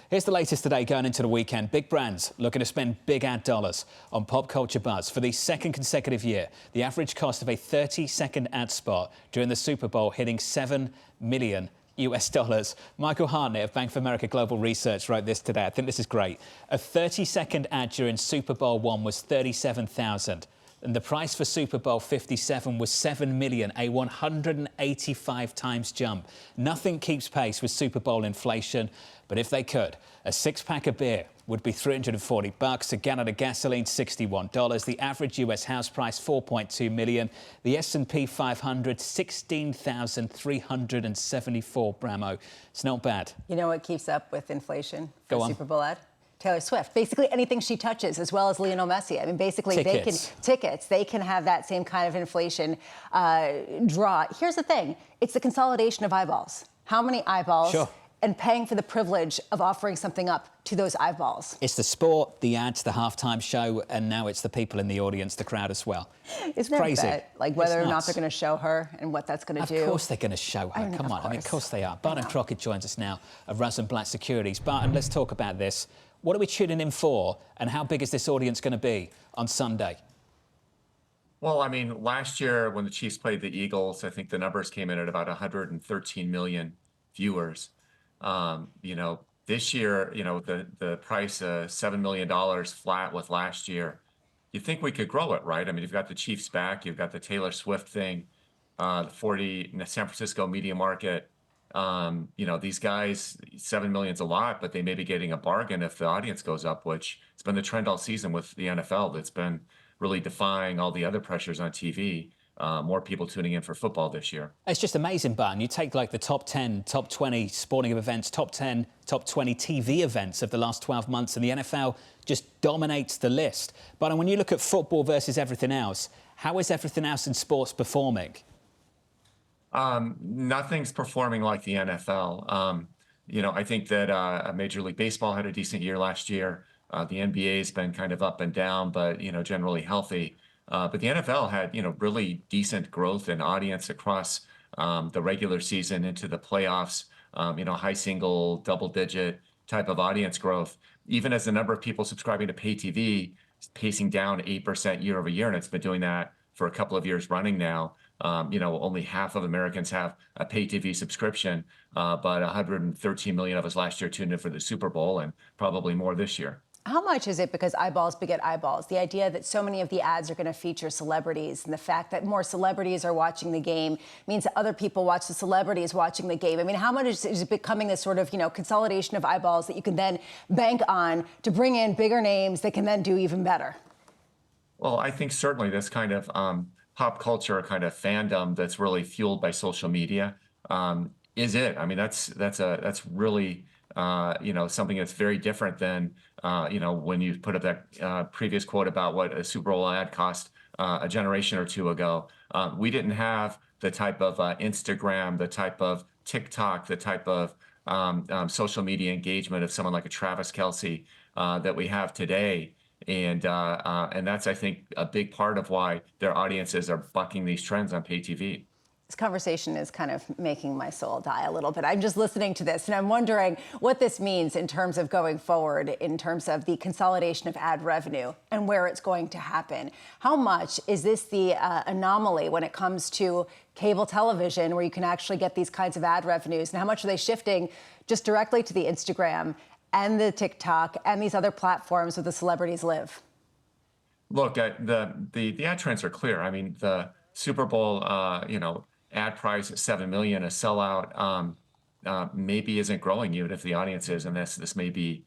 Here's the latest today going into the weekend. Big brands looking to spend big ad dollars on pop culture buzz. For the second consecutive year, the average cost of a 30-second ad spot during the Super Bowl hitting $7 million. Michael Hartnett of Bank of America Global Research wrote this today. I think this is great. A 30-second ad during Super Bowl I was $37,000. And the price for Super Bowl 57 was $7 million, a 185 times jump. Nothing keeps pace with Super Bowl inflation, but if they could, a six-pack of beer would be $340, a gallon of gasoline $61, the average US house price $4.2 million, the S&P 500 16,374. Bramo. It's not bad. You know what keeps up with inflation for Go a on. Super Bowl ad? Taylor Swift. Basically anything she touches, as well as Lionel Messi. I mean, basically they can have that same kind of inflation draw. Here's the thing. It's the consolidation of eyeballs. How many eyeballs? Sure. And paying for the privilege of offering something up to those eyeballs. It's the sport, the ads, the halftime show, and now it's the people in the audience, the crowd as well. It's crazy. Bet, like whether or not they're going to show her and what that's going to do. Of course they're going to show her. Come on. I mean, of course they are. Barton Crockett joins us now of Rosenblatt Securities. Barton, let's talk about this. What are we tuning in for, and how big is this audience going to be on Sunday? Well, I mean, last year when the Chiefs played the Eagles, I think the numbers came in at about 113 million viewers. This year, the price $7 million flat with last year. You think we could grow it, right? I mean, you've got the Chiefs back, you've got the Taylor Swift thing, the San Francisco media market. These guys, 7 million's a lot, but they may be getting a bargain if the audience goes up, which it's been the trend all season with the NFL. That's been really defying all the other pressures on TV. More people tuning in for football this year. It's just amazing, Barton. You take like the top 10, top 20 sporting events, top 10, top 20 TV events of the last 12 months, and the NFL just dominates the list. But when you look at football versus everything else, how is everything else in sports performing? Nothing's performing like the NFL. I think that Major League Baseball had a decent year last year. The NBA has been kind of up and down, but generally healthy. But the NFL had really decent growth in audience across the regular season into the playoffs. High single, double-digit type of audience growth. Even as the number of people subscribing to pay TV is pacing down 8% year over year, and it's been doing that for a couple of years running now. Only half of Americans have a pay TV subscription, but 113 million of us last year tuned in for the Super Bowl, and probably more this year. How much is it because eyeballs beget eyeballs? The idea that so many of the ads are going to feature celebrities, and the fact that more celebrities are watching the game means that other people watch the celebrities watching the game. I mean, how much is it becoming this sort of, consolidation of eyeballs that you can then bank on to bring in bigger names that can then do even better? Well, I think certainly this kind of pop culture kind of fandom that's really fueled by social media is it. I mean, that's really something that's very different than when you put up that previous quote about what a Super Bowl ad cost a generation or two ago. We didn't have the type of Instagram, the type of TikTok, the type of social media engagement of someone like a Travis Kelce that we have today. And that's, I think, a big part of why their audiences are bucking these trends on pay TV. This conversation is kind of making my soul die a little bit. I'm just listening to this, and I'm wondering what this means in terms of going forward, in terms of the consolidation of ad revenue and where it's going to happen. How much is this the anomaly when it comes to cable television, where you can actually get these kinds of ad revenues, and how much are they shifting just directly to the Instagram and the TikTok and these other platforms where the celebrities live? Look, the ad trends are clear. I mean, the Super Bowl, ad price at 7 million, a sellout, maybe isn't growing even if the audience is, and this may be,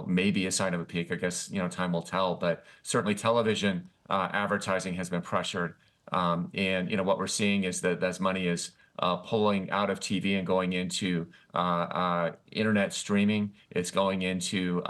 maybe a sign of a peak. I guess, time will tell, but certainly television advertising has been pressured. And what we're seeing is that as money is pulling out of TV and going into internet streaming, it's going into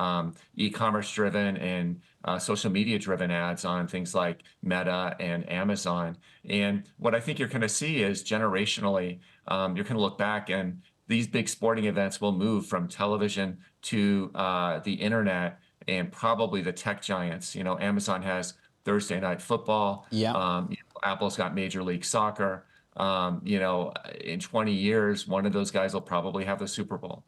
e-commerce driven and social media driven ads on things like Meta and Amazon. And what I think you're going to see is generationally, you're going to look back and these big sporting events will move from television to the internet and probably the tech giants. Amazon has Thursday Night Football. Yeah. Apple's got Major League Soccer. In 20 years, one of those guys will probably have the Super Bowl.